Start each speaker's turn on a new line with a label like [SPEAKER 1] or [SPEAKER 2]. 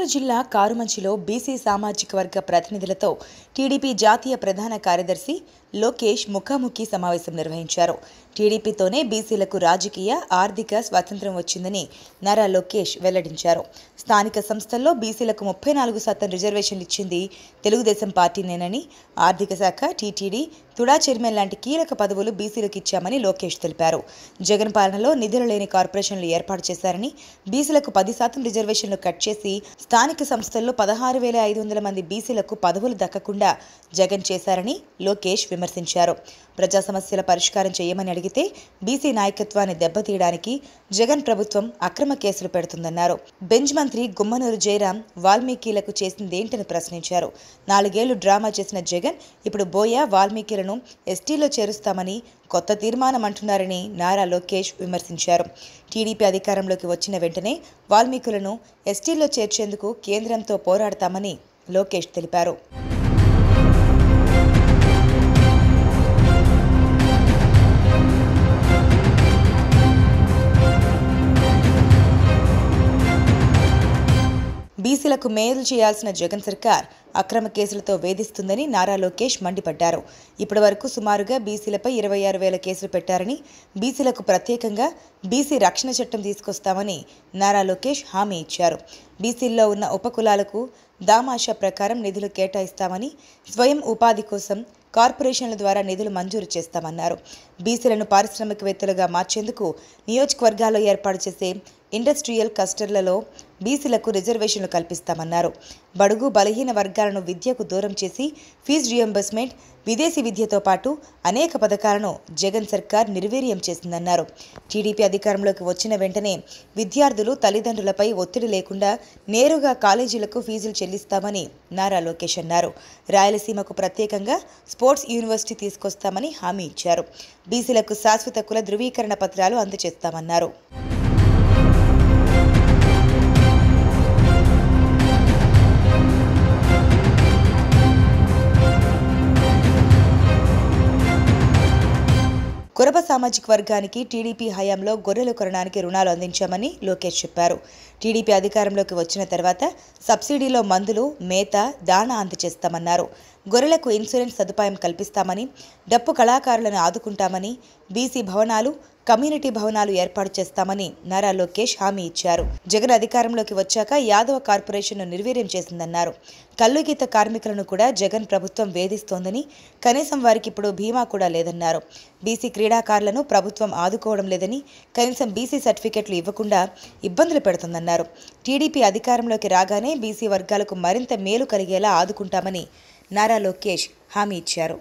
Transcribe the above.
[SPEAKER 1] కర్నూలు జిల్లా కారుమంచిలో బీసీ సామాజిక వర్గ ప్రతినిధులతో టీడీపీ జాతీయ ప్రధాన కార్యదర్శి లోకేష్ ముఖాముఖి సమావేశం నిర్వహించారు. టీడీపీతోనే బీసీలకు రాజకీయ, ఆర్థిక స్వాతంత్ర్యం వచ్చిందని నారా లోకేష్ వెల్లడించారు. స్థానిక సంస్థల్లో బీసీలకు 34% రిజర్వేషన్లు ఇచ్చింది తెలుగుదేశం పార్టీనేనని, ఆర్థిక శాఖ, టీటీడీ, తుడా చైర్మన్ లాంటి కీలక పదవులు బీసీలకు ఇచ్చామని లోకేష్ తెలిపారు. జగన్ పాలనలో నిధులు లేని కార్పొరేషన్లు ఏర్పాటు చేశారని, బీసీలకు 10% రిజర్వేషన్లు కట్ చేసి స్థానిక సంస్థల్లో 16,500 మంది బీసీలకు పదవులు దక్కకుండా జగన్ చేశారని లోకేష్ విమర్శించారు. ప్రజా సమస్యల పరిష్కారం చేయమని అడిగితే బీసీ నాయకత్వాన్ని దెబ్బతీయడానికి జగన్ ప్రభుత్వం అక్రమ కేసులు పెడుతుందన్నారు. బెంచ్ మంత్రి గుమ్మనూరు జయరాం వాల్మీకిలకు చేసిందేంటని ప్రశ్నించారు. 4 ఏళ్లు డ్రామా చేసిన జగన్ ఇప్పుడు బోయ, వాల్మీకిలను ఎస్టీలో చేరుస్తామని కొత్త తీర్మానం అంటున్నారని నారా లోకేష్ విమర్శించారు. టీడీపీ అధికారంలోకి వచ్చిన వెంటనే వాల్మీకులను ఎస్టీలో చేర్చేందుకు కేంద్రంతో పోరాడతామని లోకేష్ తెలిపారు. బీసీలకు మేలు చేయాల్సిన జగన్ సర్కార్ అక్రమ కేసులతో వేధిస్తుందని నారా లోకేష్ మండిపడ్డారు. ఇప్పటి వరకు సుమారుగా బీసీలపై 26,000 కేసులు పెట్టారని, బీసీలకు ప్రత్యేకంగా బీసీ రక్షణ చట్టం తీసుకొస్తామని నారా లోకేష్ హామీ ఇచ్చారు. బీసీల్లో ఉన్న ఉపకులాలకు దామాషా ప్రకారం నిధులు కేటాయిస్తామని, స్వయం ఉపాధి కోసం కార్పొరేషన్ల ద్వారా నిధులు మంజూరు చేస్తామన్నారు. బీసీలను పారిశ్రామికవేత్తలుగా మార్చేందుకు నియోజకవర్గాల్లో ఏర్పాటు చేసే ఇండస్ట్రియల్ క్లస్టర్లలో బీసీలకు రిజర్వేషన్లు కల్పిస్తామన్నారు. బడుగు బలహీన వర్గాలను విద్యకు దూరం చేసి ఫీజు రియంబర్స్మెంట్, విదేశీ విద్యతో పాటు అనేక పథకాలను జగన్ సర్కార్ నిర్వీర్యం చేసిందన్నారు. టీడీపీ అధికారంలోకి వచ్చిన వెంటనే విద్యార్థులు, తల్లిదండ్రులపై ఒత్తిడి లేకుండా నేరుగా కాలేజీలకు ఫీజులు చెల్లిస్తామని నారా లోకేష్ అన్నారు. రాయలసీమకు ప్రత్యేకంగా స్పోర్ట్స్ యూనివర్సిటీ తీసుకొస్తామని హామీ ఇచ్చారు. బీసీలకు శాశ్వత కుల ధృవీకరణ పత్రాలు అందజేస్తామన్నారు. కొరబ సామాజిక వర్గానికి టీడీపీ హయాంలో గొర్రెలు కొనడానికి రుణాలు అందించామని లోకేష్ చెప్పారు. టీడీపీ అధికారంలోకి వచ్చిన తర్వాత సబ్సిడీలో మందులు, మేత, దాణా అందజేస్తామన్నారు. గొర్రెలకు ఇన్సూరెన్స్ సదుపాయం కల్పిస్తామని, డప్పు కళాకారులను ఆదుకుంటామని, బీసీ భవనాలు, కమ్యూనిటీ భవనాలు ఏర్పాటు చేస్తామని నారా లోకేష్ హామీ ఇచ్చారు. జగన్ అధికారంలోకి వచ్చాక యాదవ కార్పొరేషన్ను నిర్వీర్యం చేసిందన్నారు. కల్లుగీత కార్మికులను కూడా జగన్ ప్రభుత్వం వేధిస్తోందని, కనీసం వారికి ఇప్పుడు బీమా కూడా లేదన్నారు. బీసీ క్రీడాకారులను ప్రభుత్వం ఆదుకోవడం లేదని, కనీసం బీసీ సర్టిఫికెట్లు ఇవ్వకుండా ఇబ్బందులు పెడుతుందన్నారు. టీడీపీ అధికారంలోకి రాగానే బీసీ వర్గాలకు మరింత మేలు కలిగేలా ఆదుకుంటామని నారా లోకేష్ హామీ ఇచ్చారు.